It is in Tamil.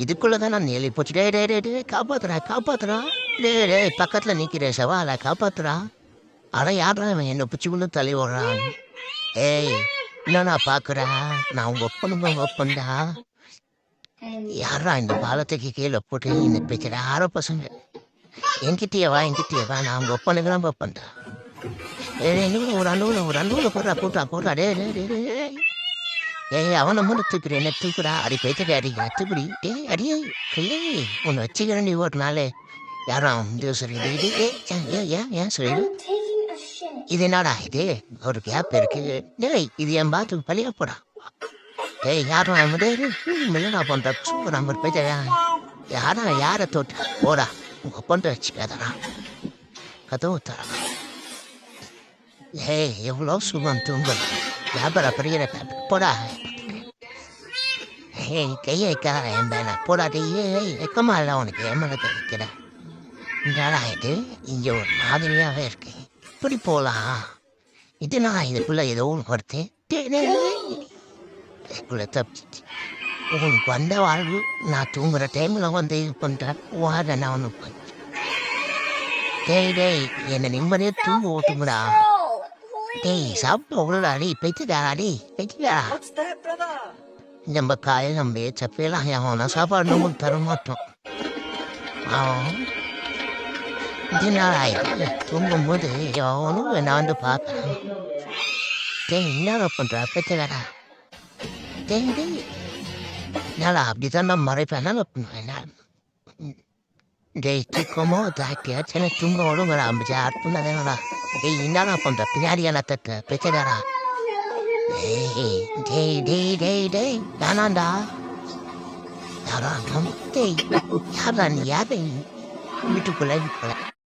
இதுக்குள்ள தான் நான் நெளி போச்சு. டேய் டேய் டேய் டேய் காப்பாத்துடா காப்பாத்துடா. டேய் டேய் பக்கத்துல நிக்கிற சவால காப்பாத்துடா. அட யார்டா இவன் என்ன பிச்சுக்குள்ள தள்ளி விடுறான்? ஏய் என்னண்ணா பாக்குற? நான் உங்க ஒப்பன்டா. யாரா இந்த பாலத்துக்கு கீழே போட்டு இந்த பிச்சை யாரோ பசங்க என்கிட்டயே வா நான் உங்க ஒப்பனுக்கு தான் பார்ப்பேன்டா. ஒரு அண்ணூல போட்டா டே டே டே டே. ஏய் அவனை மட்டும் தூக்குறேன் என்ன தூக்குறா அடி பேச்சை அடிக்க தூக்குடி டே அடியே கிளே உன்னை வச்சுக்கிறேன் நீ ஒரு நாள் யாரும் இது சரி இது ஏன் சரி இது என்னடா இது ஒரு கேப் இருக்கு. டேய் இது என் பாத்துக்கு பழியா போடா. டேய் யாரும் மில்லனா பண்ற சூப்பர் நம்பர் பேச்ச யாரை தோட்டு போடா உங்க பொண்ணு வச்சுக்காதடா கதவு தரா. ஏய் எவ்வளோ சுகம் தூங்கல் வியாபாரம் பெரிய போடா. ஏய் கையை வைக்காத என் பேனா போடா. ஏய் வெக்கமா இல்லை உனக்கு ஏமனத்தை வைக்கிற என்னடா இது இங்கே ஒரு மாதிரியாகவே இருக்கு. இப்படி போகலாம் இது நான் இதுக்குள்ள ஏதோ ஒன்று வருது இதுக்குள்ள தப்பிச்சு உனக்கு வந்த வாழ்வு நான் தூங்குற டைமில் வந்து இது பண்ணுறேன் வாட நான் ஒன்று பண்ண. டேய் டேய் என்னை நிம்மதியாக தூங்க ஓட்டுங்கடா. டேய் சாப்பிட்டு அவ்வளோடா அடி பெய்த்துடா நம்ம காயை நம்ம சப்பையெல்லாம் அவனா சாப்பாடு நம்மளுக்கு தர மாட்டோம். அவன் ஆயிடுச்சு தூங்கும்போது அவனும் நான் வந்து பார்க்குறேன். டேய் என்ன பண்ணுறா பெற்றடா. டேய் டேய் என்னடா அப்படி தான் நான் மறைப்பேன் என்ன பண்ணுவேன். டேய் தூக்கமோ தாக்கியா சின்ன தூங்க ஒழுங்கடா அம்பிச்சா அற்புதடா. டேய் என்னடா பண்ணுற பின்னாடியா நான் தட்ட பெற்றடா. டேய் டேய் டேய் டேய் டேய் நானாண்டா யாரா டேய் யாரா நீ யாரை வீட்டுக்குள்ள